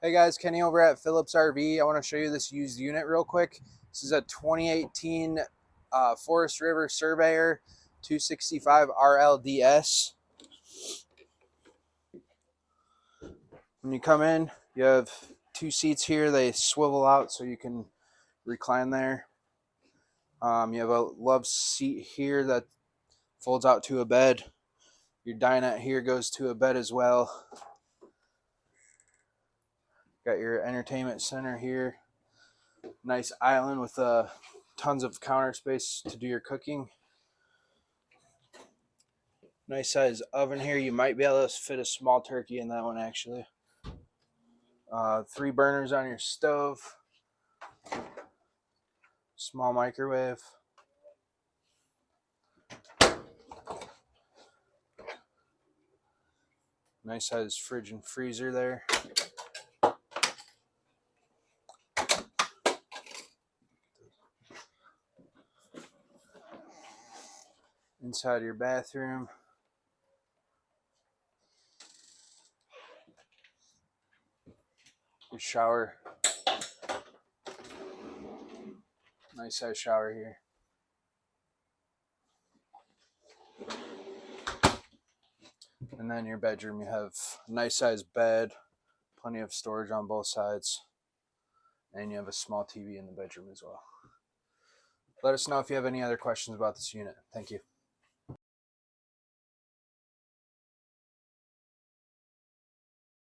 Hey guys, Kenny over at Phillips RV. I want to show you this used unit real quick. This is a 2018 Forest River Surveyor 265RLDS. When you come in, you have two seats here. They swivel out so you can recline there. You have a love seat here that folds out to a bed. Your dinette here goes to a bed as well. Got your entertainment center here. Nice island with tons of counter space to do your cooking. Nice size oven here. You might be able to fit a small turkey in that one actually. 3 burners on your stove. Small microwave. Nice size fridge and freezer there. Inside your bathroom. Your shower. Nice size shower here. And then your bedroom, you have a nice size bed, plenty of storage on both sides, and you have a small TV in the bedroom as well. Let us know if you have any other questions about this unit. Thank you.